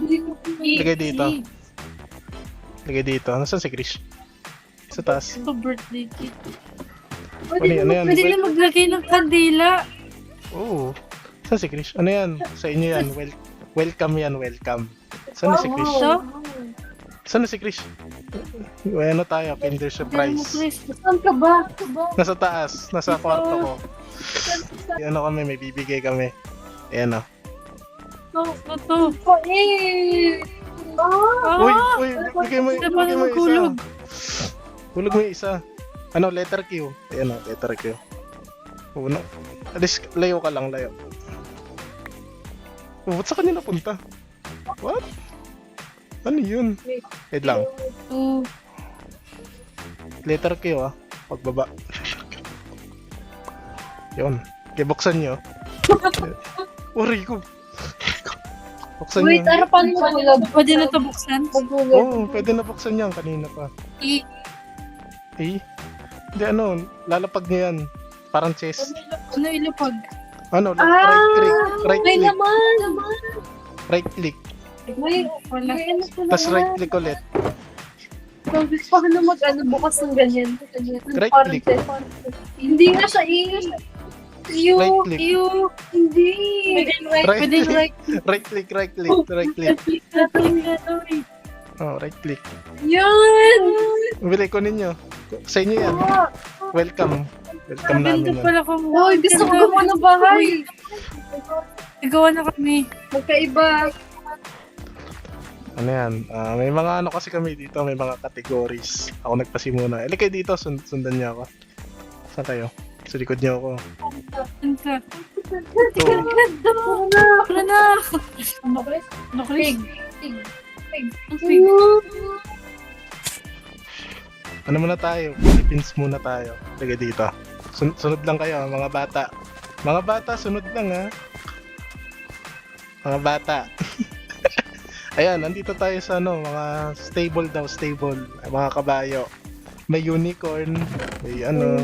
Lagay dito. Lagay dito. Nasaan si Krish? Sa taas. Ito birthday cake. Ano yan? Pwede na maglagay ng kandila. Oo. Saan si Krish? Ano yan? Sa inyo yan. Welcome yan, welcome. Saan na si Krish? Ito? Saan na si Krish? Ano tayo? Kinder surprise. Saan ka ba? Nasa taas. Nasa kwarto ko. Ano kami, may bibigay kami. Ayan o. Ito. Uy, bigay mo yung isa. Hulog. Hulog mo yung isa. Ano, letter Q. Ayan o, letter Q. Uno. Alis, layo ka lang, layo. Oh, ba't sa kanya napunta? What? Ano yun? Wait lang. Ito. Letter Q ah. Pagbaba. Yun. Okay, buksan nyo. Uri ko. Buksan Wait, nyo. ano pa nila? Pwede na ito buksan? Oo, pwede na buksan yan. Kanina pa. I. Eh? Hindi ano, lalapag niya yan. Parang chest. Ano ilapag? Ano, Ah, right may click. naman. Right click. May, Wala. may ano pa Tapos naman. right click ulit. Paano mag-ano bukas ng ganyan? Right Parang click. Hindi nga siya Iyo. Right click. Iyo. Hindi. Right Pwede click. right Right click, right click, right click. Oh, right click. Yan. Bili ko ninyo. Sa inyo yan. Welcome. Welcome namin Ganda yan. pala kung Hoy, gusto ko gumawa ng bahay. Igawa na kami. Magkaiba. Ano yan? May mga ano kasi kami dito, may mga categories. Ako nagpasimuna. Ili kayo dito, sundan niyo ako. Saan kayo? Sa likod niyo ako. Saan ka? Ito. Ganda. Wala na. Ano Chris? Pig. Ano muna tayo? Philippines muna tayo. Lagay dito. Sunod lang kayo, mga bata. Mga bata, sunod lang ha. Mga bata. Ayan, nandito tayo sa ano, mga stable daw, stable. Mga kabayo. May unicorn, may ano,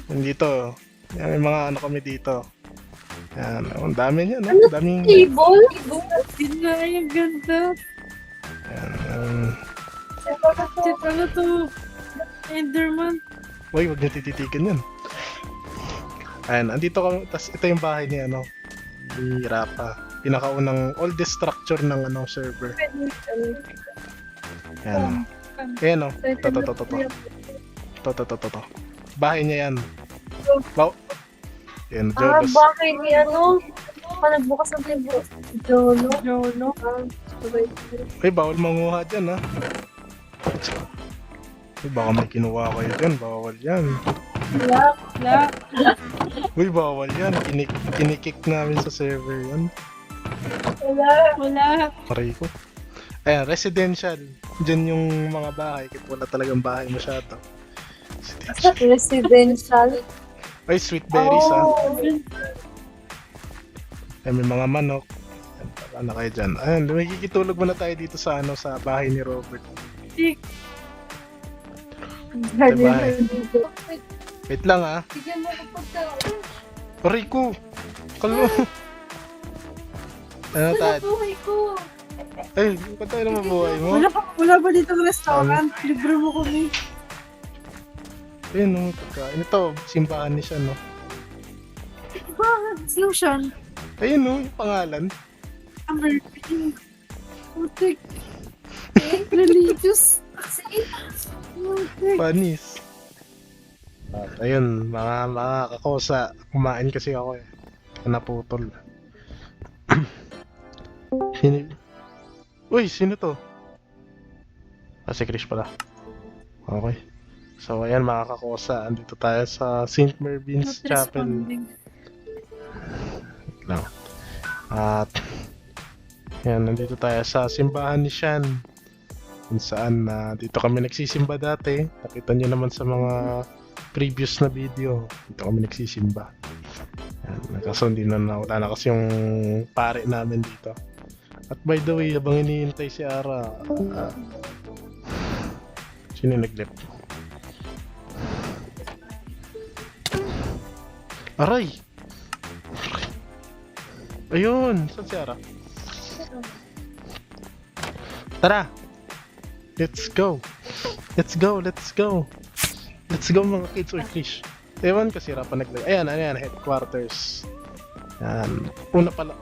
nandito. Yan, may mga ano kami dito. Yan, ang dami niyan, no? Ang daming, Table? Yun na, ang ganda. yan, Shit, ano to? Enderman. uy, huwag niyo tititigan yan. Ayan, andito kami, tas ito yung bahay ni ano, ni Rapa. Pinakaunang oldest structure ng ano, server. Yan. Ayan o, to. Bahay niya yan. Wow. Yan, Jolos. Bakit ni ano? Nagbukas ng table. Jolo. Ay, bawal manguha dyan ha. Ay, baka may kinuha kayo dyan, bawal yan. Wala. Uy, bawal yan. Kinikik namin sa server yan. Wala. Paray ko. Ayan, residential. Diyan yung mga bahay. Kahit wala talagang bahay masyado. Residential. Ay, sweet berries ha. Oh. Ay, may mga manok. Ano kayo dyan? Ayan, makikitulog muna tayo dito sa ano, sa bahay ni Robert. Bahay. Wait lang ha. Bigyan mo ko pagkain. Paray ko. Kalo. Ano tayo? Buhay ko. Ay, ba't tayo na mabuhay mo? Wala ba dito restaurant? Libre mo kami. Ayun, no, pagkain. Ito, simbahan ni siya, no? Lucian. Ayun, no, yung pangalan. American. Putik. Religious. Putik. Panis. At ayun, mga kakosa, kumain kasi ako eh. Naputol. Sino? Uy, sino to? Si Chris pala. Okay. So ayan mga kakosa, andito tayo sa St. Mervin's Not Chapel. responding. Lang. At yan, nandito tayo sa simbahan ni Shan. Kung saan dito kami nagsisimba dati. Nakita nyo naman sa mga previous na video. Dito kami nagsisimba. Yan, kaso hindi na wala na kasi yung pare namin dito. At by the way, habang iniintay si Ara, sino yung nag-left? Aray! Ayun! Saan si Ara? Tara! Let's go! Let's go! Let's go! Let's go mga kids or fish. Ewan ko sira pa naglagay. Ayan, headquarters. Yan. Una pala,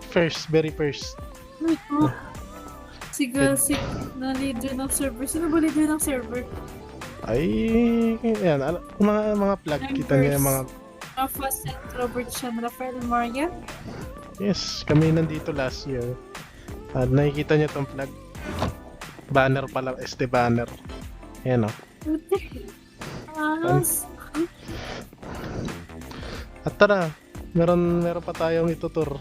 very first. Wait, oh. Siga, na leader ng server. Sino ba leader ng server? Ay, ayan, mga plug, kita niya yung mga, Rafa, St. Robert, Sean, Rafael, Maria. yes, kami nandito last year. At nakikita niyo tong plug. Banner pala, banner. Ayan o. Alas. At tara, meron pa tayong itutur.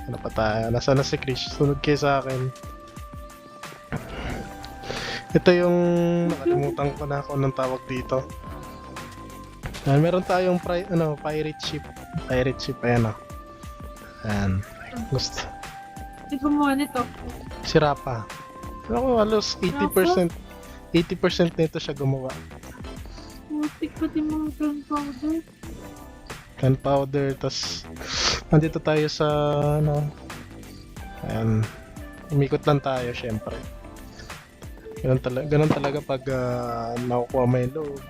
Ano pa tayo? Nasaan na si Chris? Sunod kayo sa akin. Ito yung nakalimutan ko na kung anong tawag dito. Meron tayong pirate ship. Pirate ship, ayan o. Ayan. Gusto. Hindi gumawa nito. Sira pa. Ako, halos 80% nito siya gumawa. Putik pati mga gunpowder. Gunpowder, tas nandito tayo sa ayan, umikot lang tayo syempre. Ganun talaga pag nakukuha mo yung loob.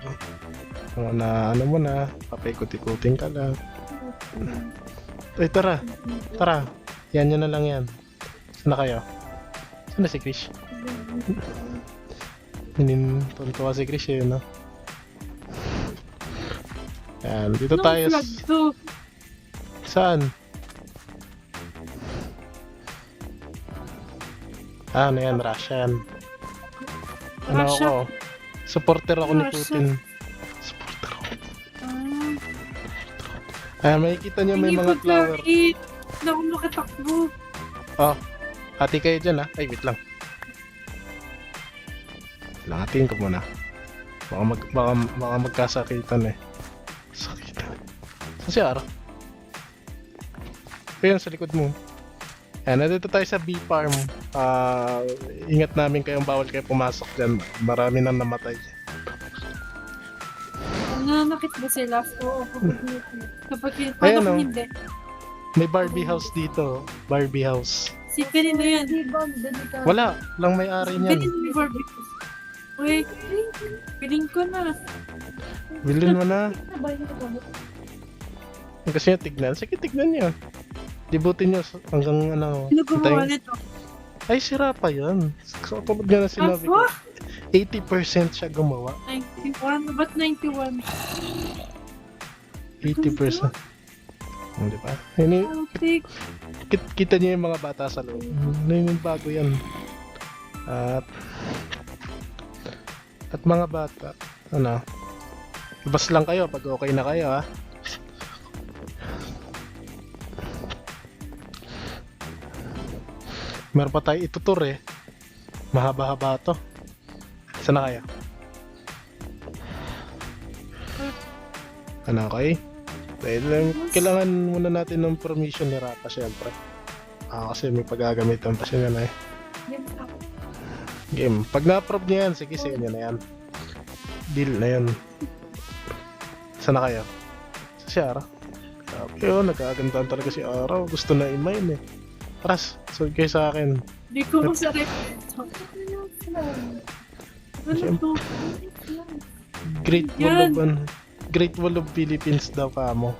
Na mo na, papaikot-ikutin ka lang. Ay, tara. Yan yun na lang yan. Saan na kayo? Saan na si Krish? Tuntua si Krish eh, no? Yan, dito tayo Flag to. Saan? Ano yan, Russian. Ano Russia. ako? Supporter ako ni Russia. Putin. Supporter ako. Ah, Ay, makikita niyo may hindi mga ko flower. target. Hindi ako makatakbo. Oh, hati kayo dyan ha. Ay, wait lang. Hatiin ko muna. Baka magkasakitan eh. Sakitan. Saan si Ara? Ayun, sa likod mo. Ayan, nandito tayo sa bee farm. Ingat namin kayong bawal kayo pumasok dyan. Marami nang namatay. Nananakit ba sila? Oo, kapag Ayan, paano oh. kung hindi? May Barbie house dito. Barbie house. Si kanino yan? Wala. Lang may-ari niyan. Kanino yung barbie? Uy, piling ko na. Bilhin mo na. Kasi nyo tignan. Sige, tignan nyo. Libutin nyo hanggang ano. Sino gumawa hintayin- nito? Ay, sira pa yan. So, kapag nga na sinabi ko, Ah, 80% siya gumawa. 91? Ba't 91? 80%. Di ba? Ini, Putik. kita niyo yung mga bata sa loob. Yung bago yan. At mga bata, labas lang kayo pag okay na kayo ha. Meron pa tayo itutur eh. Mahaba-haba to. Saan na kayo? Okay? Dahil kailangan muna natin ng permission ni Rapa syempre. Kasi may paggagamitan pa siya na eh. Game. Pag na-approve niya yan, sige sa inyo na yan. Deal na yan. Saan na kayo? Si Ara. Okay, nagkagandahan talaga si Ara. Gusto na i-mine eh. Taras, sunod kayo sa akin. Hindi ko masarap. Ano to? Great Wall of Philippines daw ka mo.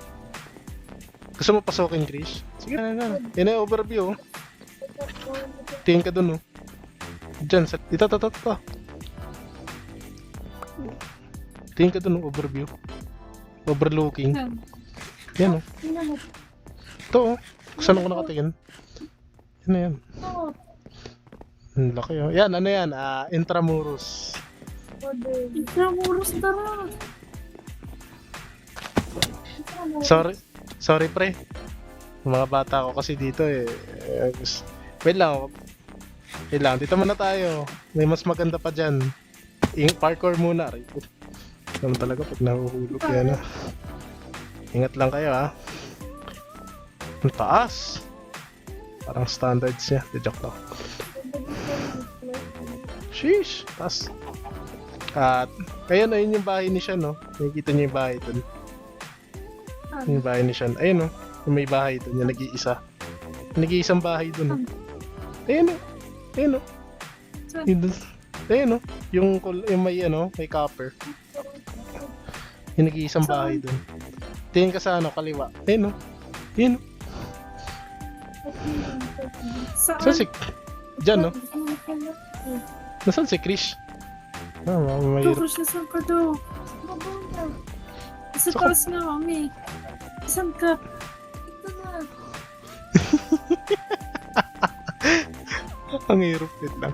Gusto mo pasokin, Chris? Sige na. Yan ang overview. Tingin ka dun, oh. Diyan, dito. Tingin ka dun, overview. Overlooking. Yan, oh. Ito, oh. Saan ako nakatingin? Yan na yan. Ang laki, oh. Yan, ano yan? Intramuros. Intramuros, tara. Sorry, pre. Mga bata ko kasi dito, eh. Wait lang. Dito muna tayo. May mas maganda pa dyan. Parkour muna. Ganun talaga pag nahuhulog yan, ah. Ingat lang kayo, ha. Ang taas. Parang standards niya. Joke lang. Sheesh. Taas. At, ayun yung bahay ni Sean, no? Nakikita niyo yung bahay dun. Yung bahay ni Sean. Ayun, no? Yung may bahay dun. Yung nag-iisa. Nag-iisang bahay dun. Ayun, no? Yun, ayun, no? Yung may may copper. Yung nag-iisang bahay dun. Tingin ka sa kaliwa. Ayun, no? Yun, no? Saan? Saan si... Diyan, no? Nasaan si Krish? Ah, may... Tukos na saan ka daw? Sa taas na, mami. Saan ka? Ito na. Ang hirap, wait lang.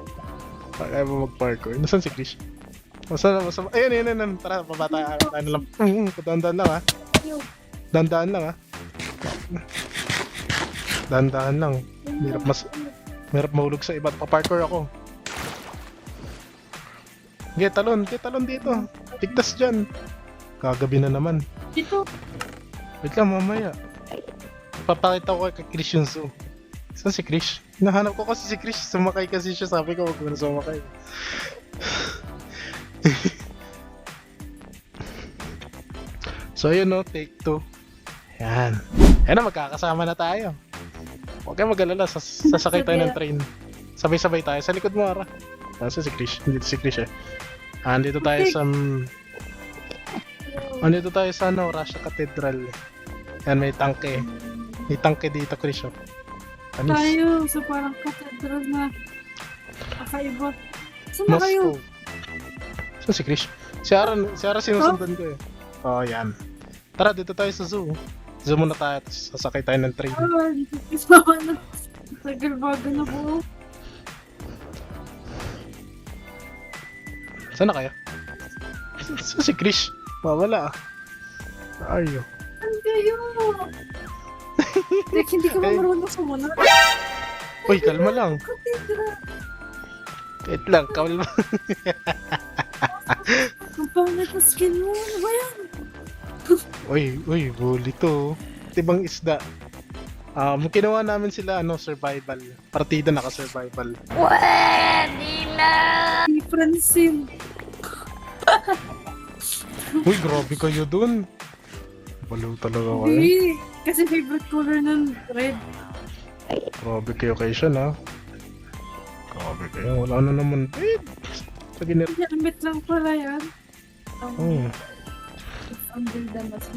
Kaya mo mag-parkour. Nasaan si Krish? Masama. Ayun. Tara, pabata. Ano lang. Dandan lang, ha? Dandaan lang, ha? Dandaan lang. Hirap mahulog sa iba't pa-parkour ako. Talon dito. Tigtas dyan. Kagabi na naman. Dito. Wait lang, mamaya. Papakita ko kay Krish yung zoo. Saan si Krish? Hinahanap ko kasi si Krish. Sumakay kasi siya. Sabi ko, wag mo na sumakay. So, yun, no? Take 2. Yan. Yan na, magkakasama na tayo. Huwag kayong mag-alala. Sasakay tayo ng train. Sabay-sabay tayo. Sa likod mo, Ara. Nasa si Krish. Dito si Krish, eh. Andito tayo sa... Andito tayo sa, Russia Cathedral. Yan, may tangke. May tangke dito, Krish, oh. Anis. Tayo sa parang cathedral na kakaiba. Saan na kayo? Moscow. Saan si Krish? Si Ara sinusundan ko, eh. Oh, yan. Tara, dito tayo sa zoo. Zoo muna tayo, tapos sasakay tayo ng train. Ah, isama na. Tagal bago na po. Saan na kayo? Saan si Krish? Mawala, ah. Saan are you? Saan kayo? Like, hindi ka ba marunong sumunod? Uy, kalma lang. Cathedral. Wait lang, kalma. Ang pangit na skin mo. Ano ba yan? Uy, bully to. Tibang isda. Kinuha namin sila, survival. Partida naka-survival. Si Francine. Uy, grabe kayo dun. Balo talaga kayo. Hindi. Kasi favorite color ng red. Grabe kayo siya, na. Grabe kayo. Wala na naman. Helmet lang pala yan. Oh. Ang ganda mas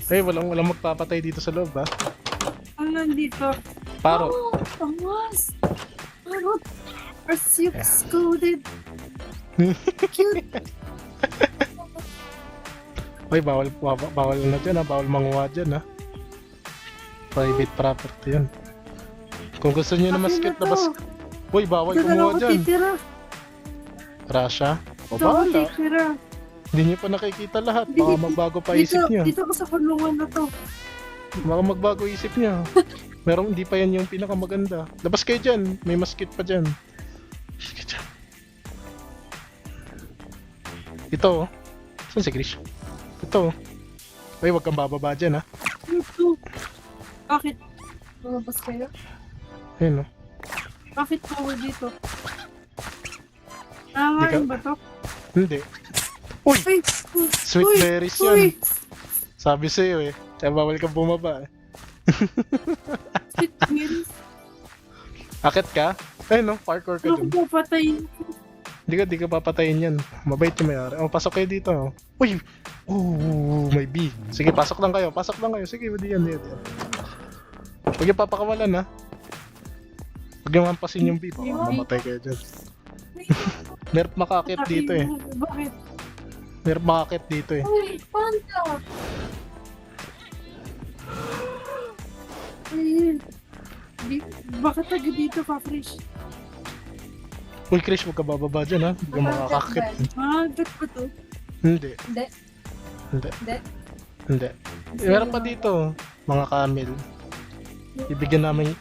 Ay, walang magpapatay dito sa loob, ha? Ang nandito. Paro. Oh, pangas. Parot. Arceus coded. Cute. Uy, bawal na dyan, ha? Bawal manguha dyan, ha? Private property yan. Kung gusto niyo na maskit na bas... Uy, bawal Diyan na kumuha ako dyan. titira. Russia? O, Dito ako bahala. titira. Hindi niyo pa nakikita lahat. Baka magbago pa isip niyo. Dito ako sa kulungan na to. Baka magbago isip niyo. Meron, hindi pa yan yung pinakamaganda. Labas kayo dyan. May maskit pa dyan. Sige dyan. Ito, oh. Saan si Krish? Ito, oh. Uy, wag kang bababa dyan, ha? Ito. Bakit? lumabas kayo. Ayun, oh. Bakit power dito? Nangangain ba to? Hindi. Uy! Uy! Sweet Uy! berries Uy! yan. Sabi sa'yo, eh. Kaya bawal kang bumaba, eh. Sweet berries. Akit ka? Ayun, no? Parkour ka Ano dun. ko papatayin? Di ka papatayin yan. Mabait yung mayari. Oh, pasok kayo dito. Oh. Uy! Oh, may bee. Sige, pasok lang kayo. Sige, di yan. Huwag yung papakawalan, ha? Huwag yung hampasin yung bee. Baka mamatay kayo dyan. Merp makakit dito, eh. Bakit? Merp makakit dito, eh. Uy, panda! Ay, bakit taga dito ka, Fresh? Uy, Chris, huwag ka bababa dyan, ha? Hindi ka makakakit. Magat ba to? Hindi. Hindi. Hindi. Hindi. Hindi. Meron pa dito, mga camel. Ibigyan namin,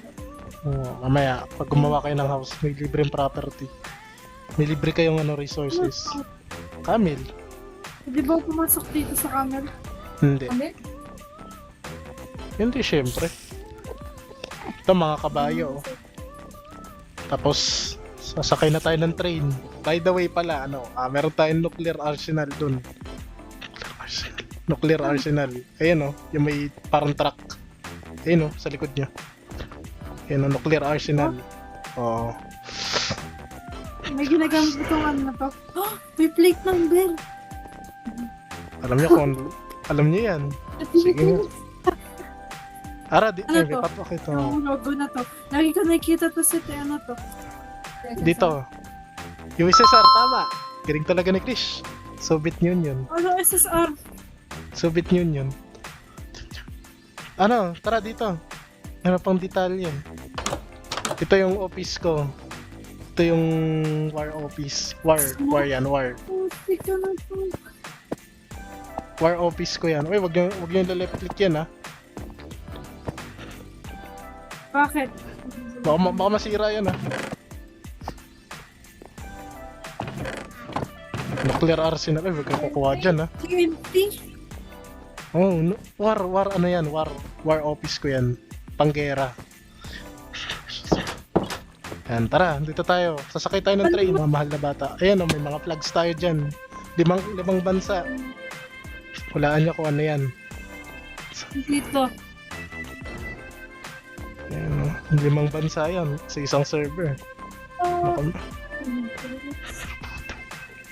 mamaya, pag gumawa kayo ng house, may libreng property. May libre kayong resources. Camel? Di ba pumasok dito sa camel? Hindi. Kami? Hindi, syempre. Ito, mga kabayo. Oh. Tapos, sasakay na tayo ng train. By the way pala, meron tayong nuclear arsenal dun. Nuclear arsenal. Ayan, yung may parang truck. Ayun, sa likod niya. Ayan, nuclear arsenal. Oo. May ginagamit itong ano na to. Oh, may plate number. Alam niyo yan. Sige nga. Ara, Ano may to? papakita. Yung logo na to. Lagi ko nakikita to sa ano to. Dito. USSR, tama. Galing talaga ni Krish. Soviet Union. Ano SSR? Soviet Union. Ano, tara dito. Ano pang detalye? Ito yung office ko. Ito yung war office. War yan, war. Oh, sika na to. War office ko yan. Uy, wag yung left click yan, ha. Bakit? Baka masira yan, ha. Nuclear arsenal. Ay, wag kang kukuha dyan, ha. TNT? Oh, war ano yan? War office ko yan. Panggera. Yan, tara, dito tayo. Sasakay tayo ng train, mga mahal na bata. Ayan, oh, may mga flags tayo dyan. Limang bansa. Hulaan niyo kung ano yan. Dito. Ayan, oh, 5 bansa yan sa isang server. Oh. Naku.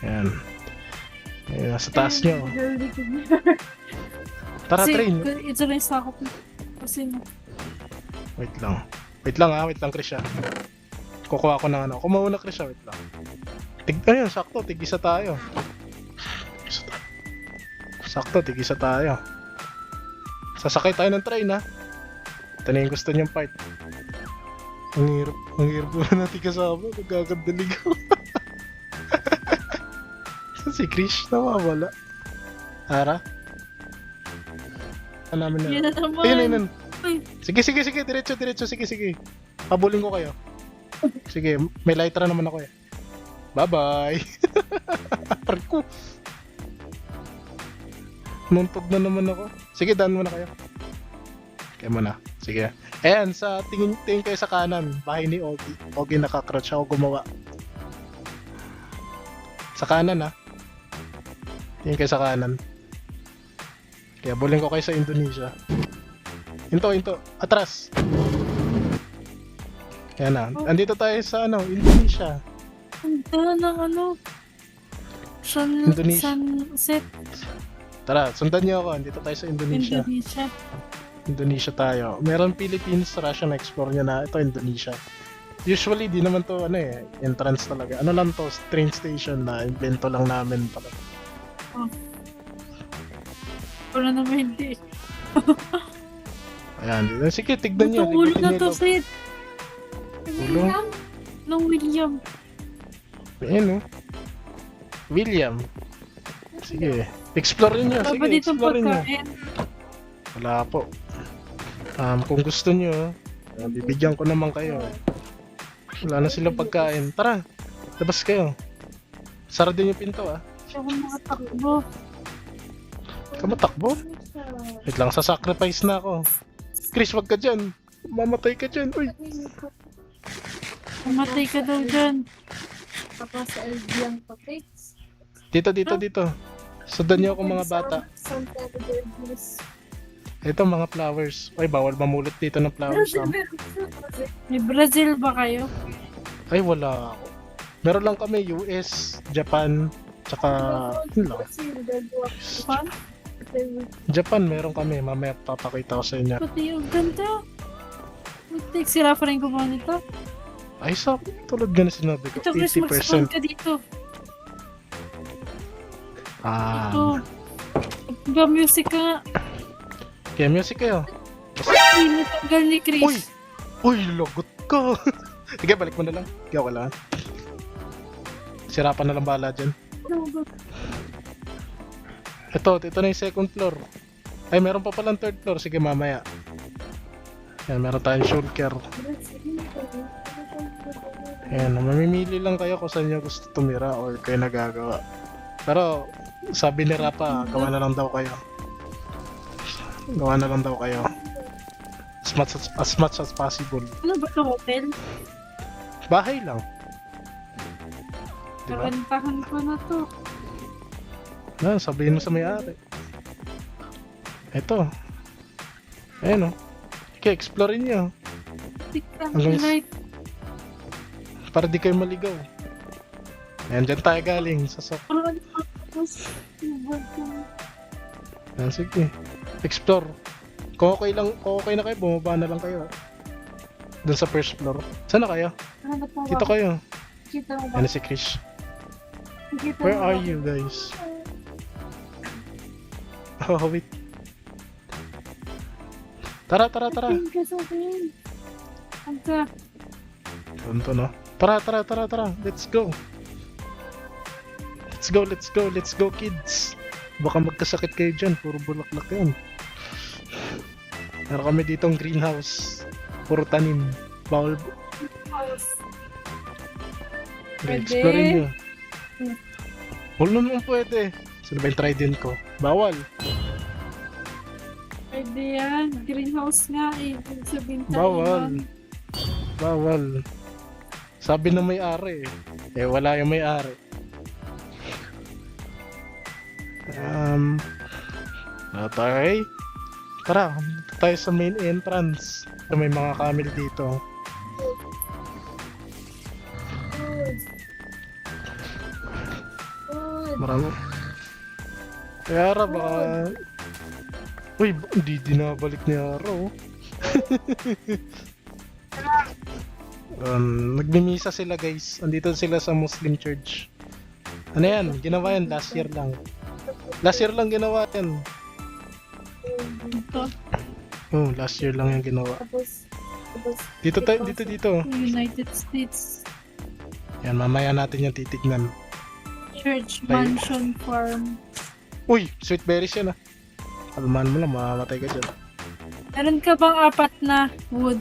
Ayan. Ayan, sa taas nyo. Tara, train. Ito rin sa ako. Kasi Wait lang. Wait lang, Chris, ah. Kukuha ko ng ano. Kumauna, Chris, ah. Wait lang. Ayun, sakto. Tig-isa tayo. Sakto, tig-isa tayo. Sasakay tayo ng train, ha. Ito na yung gusto niyang part. Ang hirap po na natin kasama. Nagkakadalig ko. Si Chris, nawawala. Ara? Ano namin Yan na? na naman. Ayun. Ay. Sige. Diretso. Sige. Habulin ko kayo. Sige, may lighter naman ako eh. Bye-bye. Arko. Nuntog na naman ako. Sige, daan muna kayo. Kaya muna. Sige. Ayan, tingin kayo sa kanan. Bahay ni Ogie. Ogie nakakrouch ako gumawa. Sa kanan, ha. Tingin kayo sa kanan. Kaya bulin ko kayo sa Indonesia. Hinto. Atras. Ayan na. Andito tayo sa Indonesia. Punta ng Indonesia. sunset. Tara, sundan niyo ako. Andito tayo sa Indonesia. Indonesia tayo. Meron Philippines, Russia na explore nyo na. Ito, Indonesia. Usually, di naman to, entrance talaga. Ano lang to, train station na invento lang namin pala. Wala naman hindi. Ayan. Sige, tignan nyo. Ito ulo libutin na nyo to, ito. Sid. Ulo? Nung William. Ayan, oh. William. Sige. Explore nyo. Baba Sige, dito explore nyo. pagkain. Wala po. Kung gusto nyo, bibigyan ko naman kayo. Wala na silang pagkain. Tara, labas kayo. Sara din yung pinto, ah. Ako makatakbo. Kamatakbo? Wait lang, sasacrifice na ako. Chris, wag ka dyan. Mamatay ka dyan. Uy. Pumatay ka daw dyan. Tapos sa LG ang topics. Dito. Sundan niyo ako mga bata. Santa Cruz. Ito mga flowers. Ay, bawal mamulot dito ng flowers. May Brazil ba kayo? Ay, wala ako. Meron lang kami US, Japan, tsaka yun lang. Pan? Japan meron kami. Mamaya papakita ko sa inyo. Pati yung ganda. Putik, sira pa rin gumawa nito. Ay, tulad nga na sinabi ko, Ito, Chris, mag-spawn 80%. ka dito. Ah, Ito. Music ka nga. kaya music kayo. Ay, natanggal ni Chris. Uy, lagot ka. Sige, balik mo na lang. Hindi ako kailangan. Sirapan na lang bala dyan. Ito na yung second floor. Ay, meron pa palang third floor. Sige, mamaya. Yan, meron tayong shulker. Ayan, mamimili lang kayo kung saan nyo gusto tumira or kayo nagagawa. Pero, sabi ni Rapa, gawa na lang daw kayo. As much as possible. Ano ba ito, hotel? Bahay lang. Diba? Kakantahan ko na to. Sabihin mo sa may-ari. Ito. Ayan, oh. Okay, explorein nyo. Tiktan Hanggang- light. Para di kayo maligaw. Ayan, dyan tayo galing. Sa Parang ano tapos. Ayan, sige. Explore. Kung okay na kayo, bumaba na lang kayo. Doon sa first floor. Saan na kayo? Hanap mo Dito ba? kayo. Kita mo ba? Ayan si Krish. Kita Where mo are ba? you guys? Oh, wait. Tara. Tingin ka sa akin. Ang ka. Tonto, no? Tara. Let's go. Let's go, kids. Baka magkasakit kayo dyan. Puro bulaklak yan. Meron kami ditong greenhouse. Puro tanim. Bawal. Pwede. Explore nyo. Wala naman pwede. Sino ba yung trident ko? Bawal. Pwede yan. Greenhouse nga eh. Ibig sabihin tayo Bawal. lang. Bawal. Sabi na may-ari eh. Eh, wala yung may-ari. Okay. Tara, dito tayo sa main entrance. So, may mga camel dito. Marami. Kaya Ara, baka... Uy, hindi dinabalik ni Ara, oh. Nagmimisa sila, guys. Andito sila sa Muslim church. Ano yan? Ginawa yan last year lang. Last year lang ginawa yan. Ito. Oh, last year lang yung ginawa. Tapos, Dito. United States Yan, mamaya natin yung titignan. Church Tayo. Mansion Farm. Uy, sweet berries yan ah. Kalmahan mo lang, mamamatay ka dyan. Meron ka bang 4 na wood?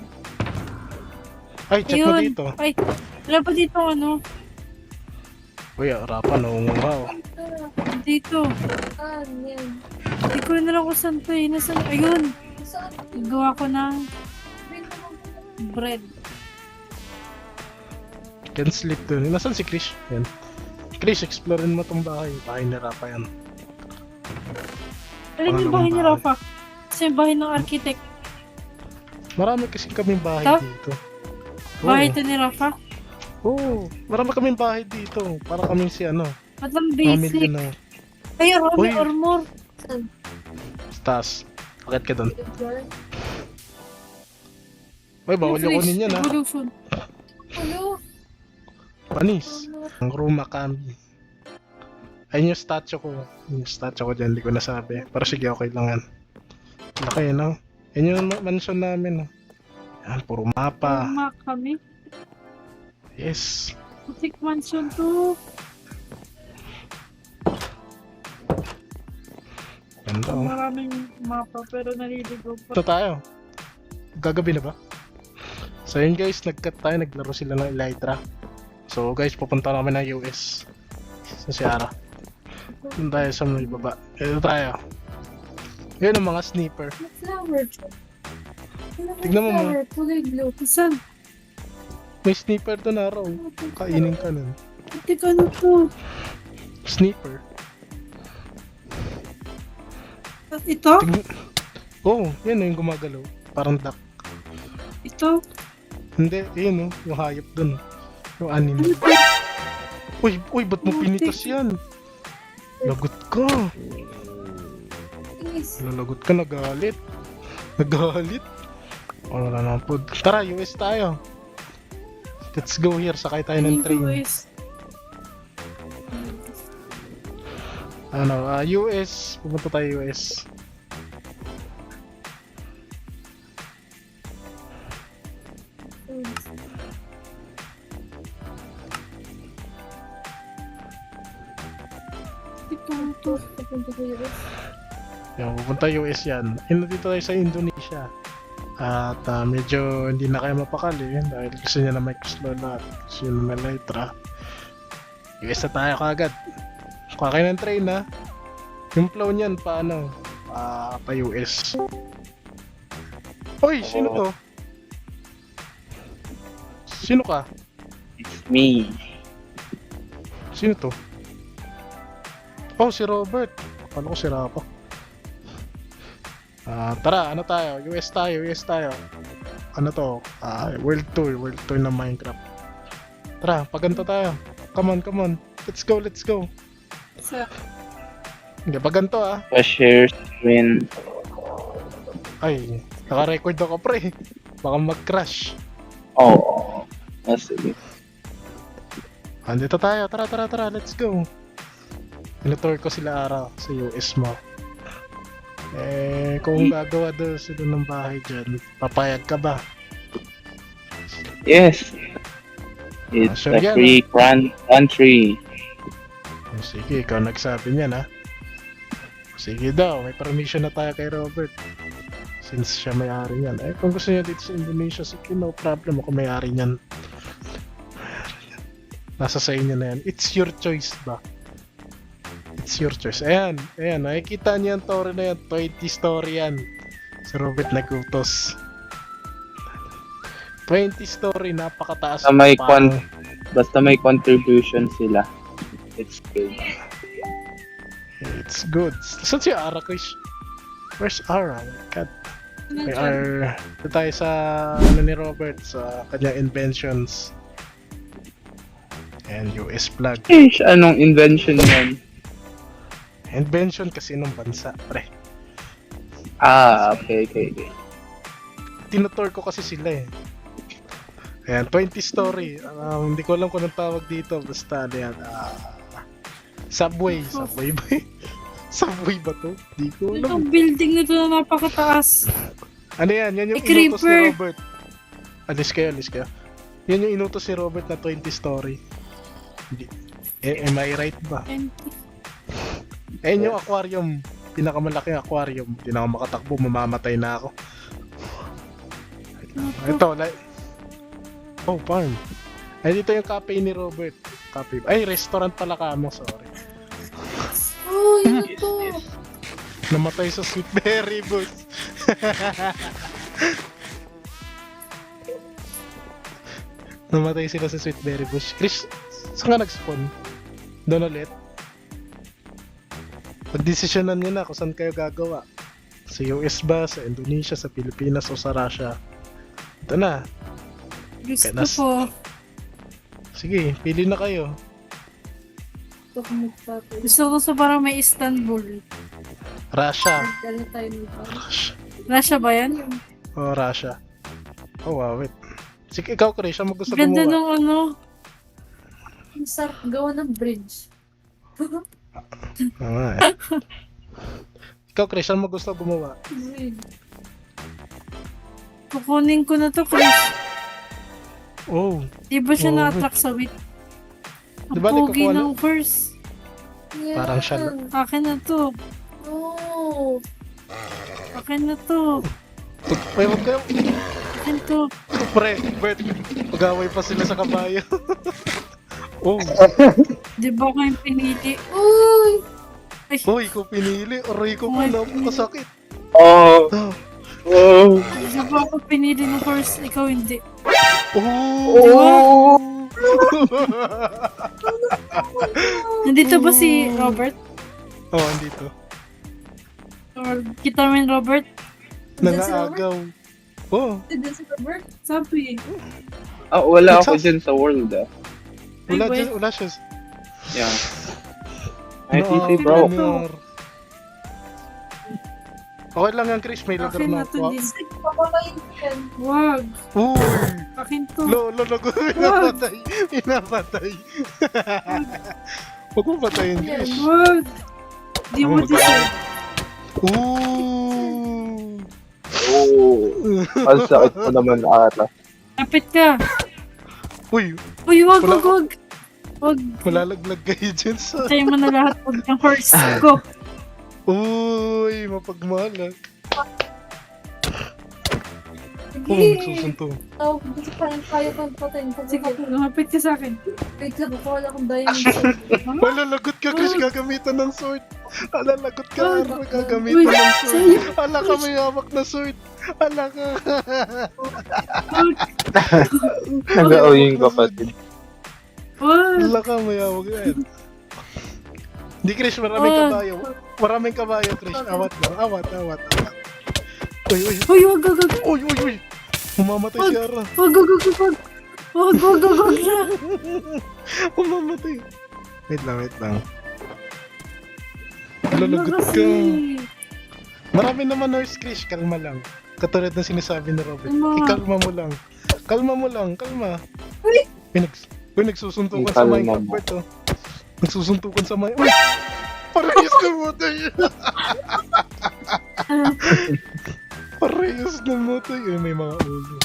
Ay, check mo Ayun. dito. Ay, wala pa dito ano? Uy, harapan, nangunguha oh. Dito. yan. Hindi ko na lang kung saan to eh. Nasaan? Ayun. Saan? Gawa ko ng bread. Can sleep dun. Nasaan si Krish? Yan. Krish, explorein mo tong bahay. Bahay ni Rapa yan. Alin yung bahay ni Rafa? Kasi yung bahay ng architect. Marami kasi kaming bahay Ito? dito. Bahay ito ni Rafa? Oo, marami kaming bahay dito. Para kaming si ano, Ba't ang mga basic? millionaire. Ay, Rami Uy. armor. Saan? Taas. Bakit ka dun? Floor? Uy, bawal yung kunin yan ha. Evolution. Ano? Panis. Ang Ruma Kami. Ayun yung statue ko. Yung statue ko dyan, hindi ko nasabi. Pero sige, okay lang yan. Laki, no? Yan yung mansion namin, no? Yan, puro mapa. Tama kami. Yes. Putik mansion to. Ganda, oh. Maraming mapa pero naliligo pa. Ito tayo. Gagabi na ba? So yun guys, nag-cut tayo, naglaro sila ng Elytra. So guys, pupunta namin ng US. Sa Sierra. Doon tayo sa may baba. Ito tayo. Yun ang mga sniper. Flower. Tignan mo, Flower, kulay blue. Saan? May sniper doon araw. Kainin ka nun. Putik ano to? Sniper. At ito? Oh, yan yung gumagalaw. Parang duck. Ito? Hindi, yun oh. Yung hayop doon. Yung anime. Uy, ba't mo pinitas yan? Lagot ka. Yes. Lalagot ka, nagalit. Nagalit. Oh, wala naman po. Tara, US tayo. Let's go here, sakay tayo ng train. US. US. Pupunta tayo US. Ito ano to? Papunta ko US. Yan, pupunta US yan. Dito tayo sa Indonesia. At medyo hindi na kayo mapakali dahil gusto niya na mag-explore lahat. Gusto niya na may Elytra. US na tayo kagad. Kuha kayo ng train ha. Yung flow niyan paano? Pa US. Hoy, sino to? Sino ka? It's me. Sino to? Oh, si Robert. Akala ko si Rafa. Tara, ano tayo? US tayo. Ano to? World tour ng Minecraft. Tara, paganto tayo. Come on. Let's go, let's go. Sa, Hindi pa ganito ah. Pa-share screen. Ay, naka-record ako pre. Baka mag-crash. Oo. Sige. Andito tayo, tara, let's go. Pinutour ko sila araw sa US mo. Kung gagawa daw sila ng bahay dyan, papayag ka ba? Yes. It's Sure a yan, free country. Sige, ikaw nagsabi niyan ha. Sige daw, may permission na tayo kay Robert. Since siya may-ari niyan. Kung gusto niya dito sa Indonesia, sige, no problem, ako may-ari niyan. Nasa sa inyo na yan. It's your choice ba? It's your choice. Ayan, nakikita niyo yung story na yan. 20 story yan. Si Robert nagutos. 20 story, napakataas. Basta may contribution sila. It's good. It's good. Saan si Ara, Chris? Where's Ara? God. May R. Ito tayo sa ni Robert, sa kanyang inventions. And US flag. Anong invention yan? Invention kasi ng bansa, pre. Okay. Tinutour ko kasi sila eh. Ayan, 20 story. Hindi ko alam kung anong tawag dito. Basta ano yan. Subway ba? Subway ba to? Hindi ko alam. itong building nito na napakataas. Ano yan? Yan yung May inutos ni creeper. Robert. Alis kayo. Yan yung inutos ni Robert na 20 story. Am I right ba? Ayun yung aquarium. Pinakamalaking aquarium. Hindi na ako makatakbo. Mamamatay na ako. Ito, farm. Ay, dito yung cafe ni Robert. Cafe. Ay, restaurant pala kamo. Sorry. Oh, yun to. Namatay sa sweet berry, boss. Namatay sila sa sweet berry bush. Chris, saan ka nag-spawn? Doon ulit? Pagdesisyonan nyo na kung saan kayo gagawa. Sa US ba, sa Indonesia, sa Pilipinas, o sa Russia. Ito na. Gusto Penas. ko. Sige, pili na kayo. Gusto ko sa parang may Istanbul. Russia. Russia. Russia ba yan? O, Russia. Oh, wow, wait. Sige, ikaw, Chris, saan mo gusto Ganda gumawa? nung ano. Ang sarap gawa ng bridge. Ikaw, Chris, saan mo gusto gumawa? Kukunin ko na to, Chris. Oh, Di ba siya Oh. na-attract sa wit? Ang Di ba, di pogi kukuha ng first. Yeah. Parang siya na- Akin na to. No. Akin na to. huwag kayo. Akin to. Pre, Bert, pag-away pa sila sa kabayo. Oh, Di ba ko yung pinili? Uy! hoy, ko pinili. Aray ko po, napakasakit. Oh. Di ba ako pinili ng first? Ikaw hindi. Oh! Nandito ba si Robert? Oh, andito. Or kita mo yung Robert? Nangaagaw. Oh, Dito si Robert. Sabi. Wala ako dyan sa world wala, Ay, wait. wala siya. Yeah. Ay, TC bro. Honor. Okay lang yan, Chris. May lugar Akin na na to ako. din. Papakain ko yan. Wag. Uy! Akin to. Lolo, pinapatay. Pinapatay. Huwag mo patayin, Chris. Wag. Di mo deserve. Ooh! Ang sakit ko naman ata. Kapit ka. Uy, Uy, wag, Wala- wag, wag. Wag. malalaglag kayo dyan sa... Tayo mo na lahat. Wag ng horse. Go. Uy, mapagmahal. Oh, Sige. susunto. Tawag ko sa parang kaya kang patayin. Sige, lumapit ka sa akin. Wait lang, kukuha lang akong diamond sword. Malalagot ka, Chris, gagamitan ng sword. Alalagot ka, Ara, gagamitan Uy, ng sword. sa'yo. Ala ka, may hawak na sword. Ala ka. Nag-aw yung kapatid. Wag. Ala ka, may hawak na yan. Hindi, Chris, maraming Wag. kabayo. Maraming kabayo, Chris. Awat lang, awat. Uy. Uy, wag, wag, wag. Uy. Umamatay si Ara. Wag, wag, wag, wag. Wag, wag, wag, wag na. Umamatay. Wait lang. Lulugot ka. Marami naman nurse Krish, kalma lang. Katulad ng sinasabi ni Robert. Ikalma mo lang. Kalma. Uy, nagsusuntukan sa Ikalma mic, mo. Robert, oh. Nagsusuntukan sa mic. Uy! Parehas na motay! Parehas na motay. Uy, may mga ulo.